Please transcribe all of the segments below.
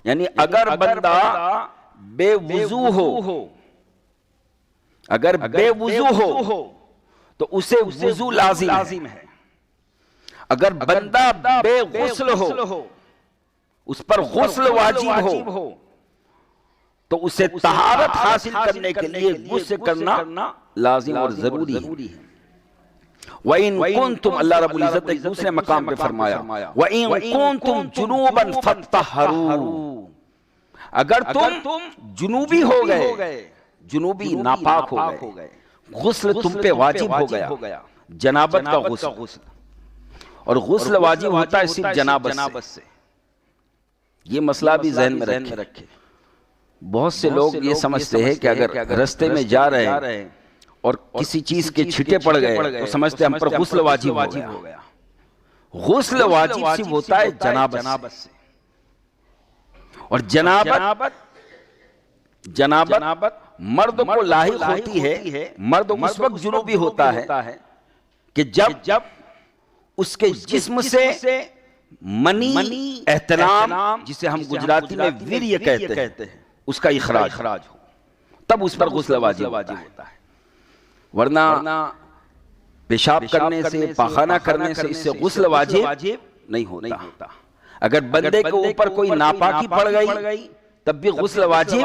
یعنی اگر بندہ بے وضو ہو، اگر بے وضو ہو تو اسے وضو لازم ہے. اگر بندہ بے غسل ہو، اس پر غسل واجب ہو، تو اسے طہارت حاصل کرنے کے لیے غسل کرنا لازم اور ضروری ہے. وَإِن كُنتُمْ، اللہ رب العزت ایک دوسرے مقام پہ فرمایا وَإِن كُنتُمْ جُنُوبًا فَاطَّهَّرُوا، اگر تم جنوبی ہو گئے، جنوبی ناپاک ہو گئے، غسل تم پہ واجب ہو گیا، جنابت کا غسل. اور غسل واجب ہوتا ہے صرف جنابت سے. یہ مسئلہ بھی ذہن میں رکھے. بہت سے لوگ یہ سمجھتے ہیں کہ اگر رستے میں جا رہے ہیں اور کسی چیز کے چھٹے پڑ گئے تو سمجھتے ہم پر غسل واجب ہو گیا. غسل واجب صرف ہوتا ہے جنابت سے. اور جنابت مرد کو لاحق ہوتی ہے. مرد اس وقت جنوبی ہوتا ہے کہ جب اس کے جسم سے منی، احتلام، جسے ہم گجراتی میں ویریہ کہتے ہیں، اس کا اخراج ہو، تب اس پر غسل واجب ہوتا ہے. ورنہ پیشاب کرنے سے، پاخانہ کرنے سے اس سے غسل واجب نہیں ہوتا. اگر بندے کے اوپر کوئی ناپاکی پڑ گئی تب بھی غسل واجب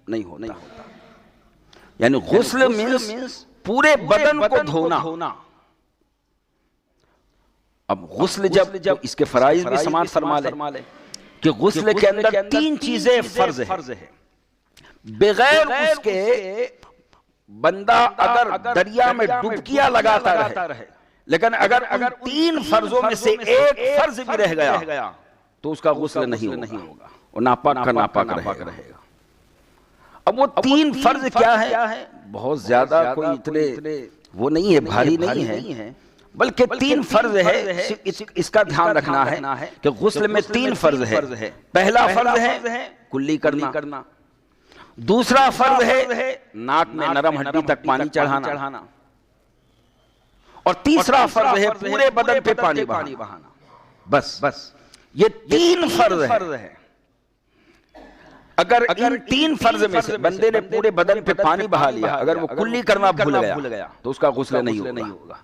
نہیں ہوتا. یعنی غسل مینس پورے بدن کو دھونا. اب غسل جب اس کے فرائض بھی سماعت فرما لے کہ غسل کے اندر 3 چیزیں فرض ہیں. بغیر اس کے بندہ اگر دریا میں ڈبکیاں لگاتا رہے، لیکن اگر 3 فرضوں میں سے ایک فرض بھی رہ گیا تو اس کا غسل نہیں ہوگا، وہ ناپاک کا ناپاک رہے گا. اب وہ 3 فرض کیا ہے؟ بہت زیادہ کوئی اتنے وہ نہیں ہے، بھاری نہیں ہے، بلکہ 3 فرض ہے. اس کا دھیان رکھنا ہے کہ غسل میں 3 فرض ہے. پہلا فرض ہے کلی کرنا. دوسرا فرض ہے ناک میں نرم ہڈی تک پانی چڑھانا. اور تیسرا فرض ہے پورے بدن پہ پانی بہانا. بس یہ 3 فرض ہے. اگر ان 3 فرض میں سے بندے نے پورے بدن پہ پانی بہا لیا، اگر وہ کلی کرنا بھول گیا تو اس کا غسل نہیں ہوگا.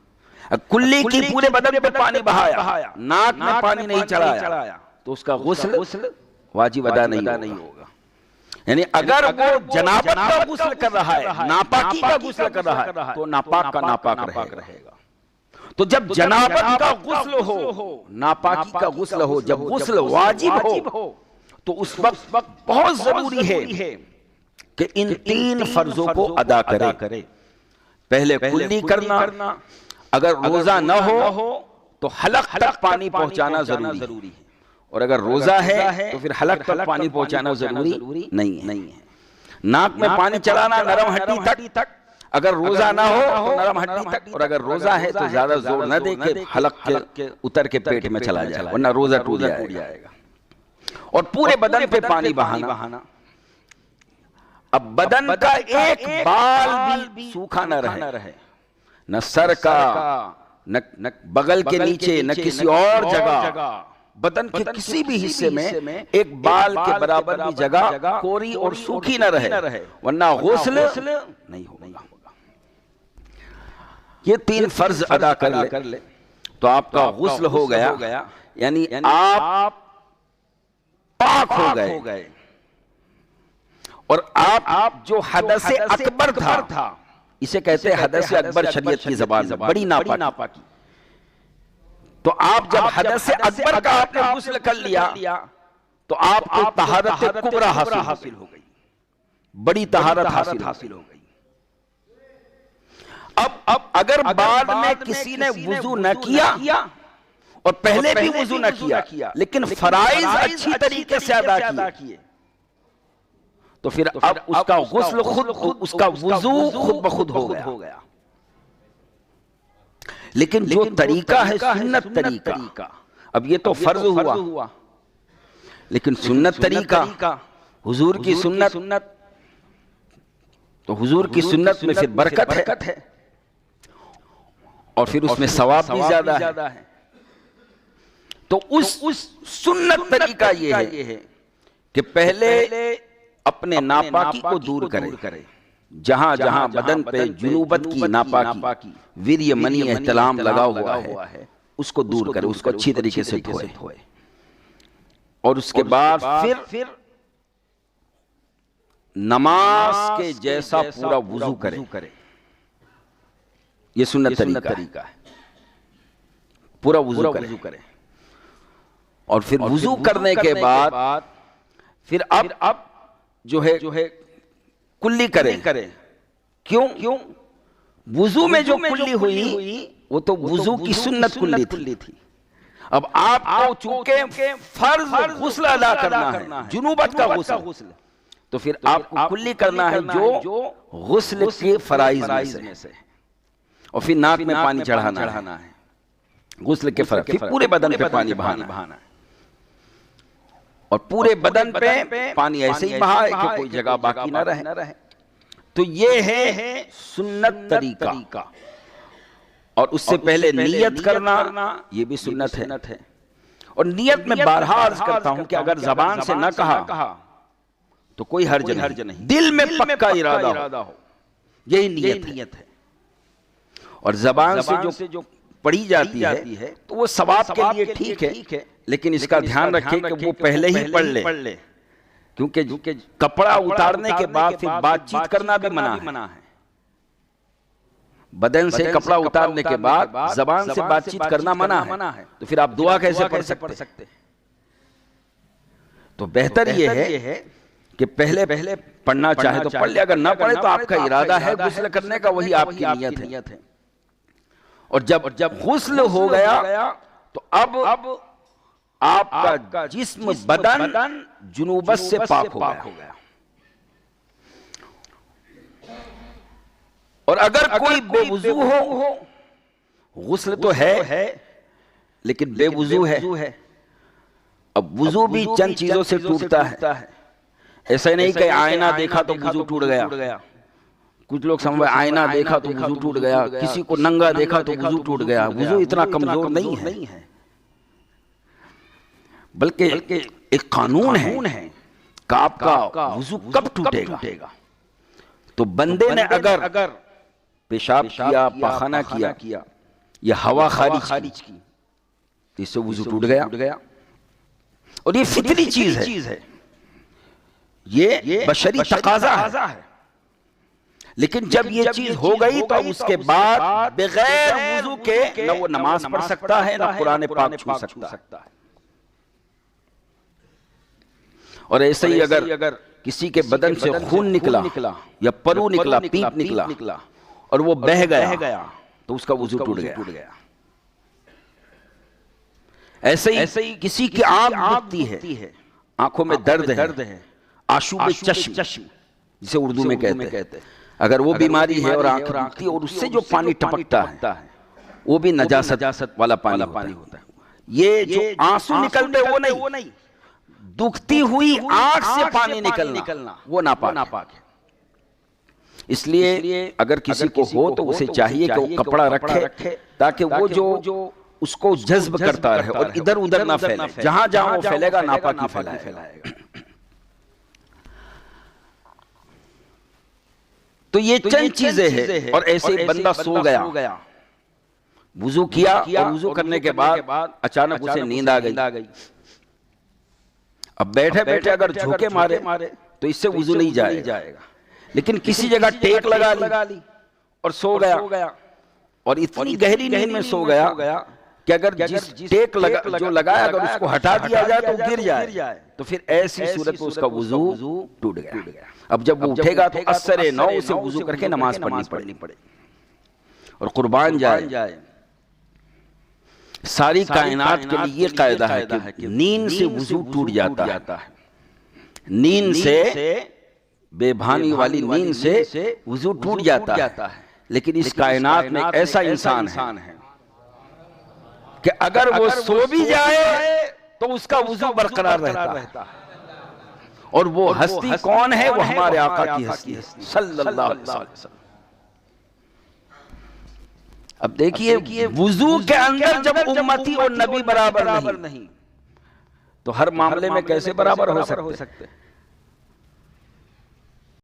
کلی کی پورے بدن پہ پانی بہایا، ناک میں پانی نہیں چڑھایا تو اس کا غسل واجب ادا نہیں ہوگا. یعنی اگر وہ جنابت کا غسل کر رہا ہے، ناپاکی کا غسل کر رہا ہے، تو ناپاک کا ناپاک رہے گا. تو جب جنابت کا غسل ہو، ناپاکی کا غسل ہو، جب غسل واجب ہو تو اس وقت بہت ضروری ہے کہ ان 3 فرضوں کو ادا کرے. پہلے کلی کرنا، اگر روزہ نہ ہو تو حلق تک پانی پہنچانا ضروری ہے. اور اگر روزہ ہے تو پھر حلق تک پانی پہنچانا ضروری نہیں ہے. ناک میں پانی چلانا نرم ہڈی تک، اگر روزہ نہ ہو تو نرم ہڈی تک. اور اگر روزہ ہے تو زیادہ زور نہ دے کہ حلق کے اتر کے پیٹ میں چلا جائے، ورنہ روزہ ٹوٹ جائے گا. اور پورے بدن پہ پانی بہانا. اب بدن کا ایک بال بھی سوکھا نہ رہے، نہ سر کا، نہ بغل کے نیچے، نہ کسی اور جگہ. بدن کے کسی بھی حصے میں ایک بال کے برابر بھی جگہ کوری اور سوکھی نہ رہے، ورنہ غسل نہیں ہوگا. یہ 3 فرض ادا کر لے تو آپ کا غسل ہو گیا. یعنی آپ پاک ہو گئے. اور آپ جو حدث اکبر تھا، اسے کہتے ہیں حدث اکبر شریعت کی زبان میں، بڑی ناپاکی. تو آپ جب حدث اکبر کا آپ نے غسل کر لیا تو آپ کو طہارت کبریٰ حاصل ہو گئی، بڑی طہارت حاصل ہو گئی. اب اگر بعد میں کسی نے وضو نہ کیا اور پہلے بھی وضو نہ کیا لیکن فرائض اچھی طریقے سے ادا کیے تو پھر اب اس کا غسل اس کا وضو خود بخود ہو گیا. لیکن جو طریقہ ہے سنت طریقہ، اب یہ تو فرض ہوا، لیکن سنت طریقہ، حضور کی سنت، تو حضور کی سنت میں پھر برکت ہے اور پھر اس میں ثواب بھی زیادہ ہے. تو اس سنت طریقہ یہ ہے کہ پہلے اپنے ناپاکی کو دور کرے، جہاں جہاں بدن پہ جنوبت کی ناپاکی ویریہ منی احتلام لگا ہوا ہے اس کو دور کرے، اس کو اچھی طریقے سے دھوئے، اور اس کے بعد پھر نماز کے جیسا پورا وضو کرے۔ یہ سنت طریقہ ہے، پورا وضو کرے، اور پھر وضو کرنے کے بعد پھر اب جو ہے کلی کرے۔ کیوں؟ وضو میں جو کلی ہوئی وہ تو وضو کی سنت کلی تھی، اب آپ کو چونکہ فرض غسل ادا کرنا ہے، جنوبت کا غسل، تو پھر آپ کو کلی کرنا ہے جو غسل کے فرائض میں سے، اور پھر ناک میں پانی چڑھانا ہے، غسل کے فرائض، پھر پورے بدن پہ پانی بہانا ہے، اور پورے بدن پہ پانی ایسے ہی بہائے کہ کوئی جگہ باقی نہ رہے۔ تو یہ ہے سنت طریقہ، اور اس سے پہلے نیت کرنا یہ بھی سنت ہے، اور نیت میں بارہا عرض کرتا ہوں کہ اگر زبان سے نہ کہا تو کوئی حرج نہیں، دل میں پکا ارادہ ہو، یہی نیت ہے، اور زبان سے جو پڑھی جاتی ہے تو وہ ثواب کے لیے ٹھیک ہے، لیکن اس کا دھیان رکھیں کہ وہ پہلے ہی پڑھ لے، کیونکہ کپڑا اتارنے کے بعد پھر بات چیت کرنا بھی منع ہے، بدن سے کپڑا اتارنے کے بعد زبان سے بات چیت کرنا منع ہے، تو پھر آپ دعا کیسے پڑھ سکتے؟ تو بہتر یہ ہے کہ پہلے پڑھنا چاہے تو پڑھ لے، اگر نہ پڑھے تو آپ کا ارادہ ہے غسل کرنے کا، وہی آپ کی نیت ہے، اور جب غسل ہو گیا تو اب آپ کا جسم بدن جنوبت سے پاک ہو گیا، اور اگر کوئی بے وضو ہو، غسل تو ہے لیکن بے وضو ہے، اب وضو بھی چند چیزوں سے ٹوٹتا ہے، ایسا نہیں کہ آئینہ دیکھا تو وضو ٹوٹ گیا، کچھ لوگ سمجھے آئینہ دیکھا تو وضو ٹوٹ گیا، کسی کو ننگا دیکھا تو وضو ٹوٹ گیا، وضو اتنا کمزور نہیں ہے، بلکہ ایک قانون ہے کہ آپ کا وضو کب ٹوٹے گا۔ تو بندے نے اگر پیشاب کیا، پاخانہ کیا یا ہوا خارج کی، اس سے وضو ٹوٹ گیا، اور یہ فطری چیز ہے، یہ بشری تقاضا ہے، لیکن جب یہ چیز ہو گئی تو اس کے بعد بغیر وضو کے نہ وہ نماز پڑھ سکتا ہے، نہ قرآن پاک چھو سکتا ہے، اور ایسے ہی اگر کسی کے بدن سے خون نکلا یا پرو نکلا، پیپ نکلا اور وہ بہہ گیا تو اس کا وضو ٹوٹ گیا۔ ایسے ہی کسی کی آنکھ دکھتی ہے، آنکھوں میں درد ہے، آشوب چشم جسے اردو میں کہتے ہیں، اگر وہ بیماری ہے اور آنکھ دکھتی ہے اور اس سے جو پانی ٹپکتا ہے وہ بھی نجاست والا پانی ہوتا ہے، یہ جو آنسو نکلتے وہ نہیں، دکھتی ہوئی آنکھ سے پانی نکلنا وہ ناپاک ہے۔ اس لیے اگر کسی کو ہو تو اسے چاہیے کہ وہ کپڑا رکھے تاکہ وہ جو اس کو جذب کرتا رہے اور ادھر ادھر نہ پھیلے، جہاں وہ پھیلے گا ناپاکی پھیلائے گا۔ تو یہ چند چیزیں ہیں، اور ایسے بندہ سو گیا، وضو کیا اور وضو کرنے کے بعد اچانک اسے نیند آ گئی، اب بیٹھے اگر جھوکے مارے تو اس سے وضو نہیں جائے گا، لیکن کسی جگہ ٹیک لگا لی اور سو گیا، اور اتنی گہری نیند میں سو گیا کہ اگر جس ٹیک جو لگایا اگر اس کو ہٹا دیا جائے تو گر جائے، تو پھر ایسی صورت میں اس کا وضو ٹوٹ گیا۔ اب جب وہ اٹھے گا تو اثر نو سے وضو کر کے نماز پڑھنی پڑے، اور قربان جائے ساری کائنات کے لیے یہ قاعدہ ہے کہ نیند سے وضو ٹوٹ جاتا ہے، نیند سے بے بھانی والی نیند سے وضو ٹوٹ جاتا ہے، لیکن اس کائنات میں ایسا انسان ہے کہ اگر وہ سو بھی جائے تو اس کا وضو برقرار رہتا ہے، اور وہ ہستی کون ہے؟ وہ ہمارے آقا کی ہستی ہے صلی اللہ علیہ وسلم۔ اب دیکھیے وضو کے اندر جب امتی اور نبی برابر نہیں تو ہر معاملے میں کیسے برابر ہو سکتے؟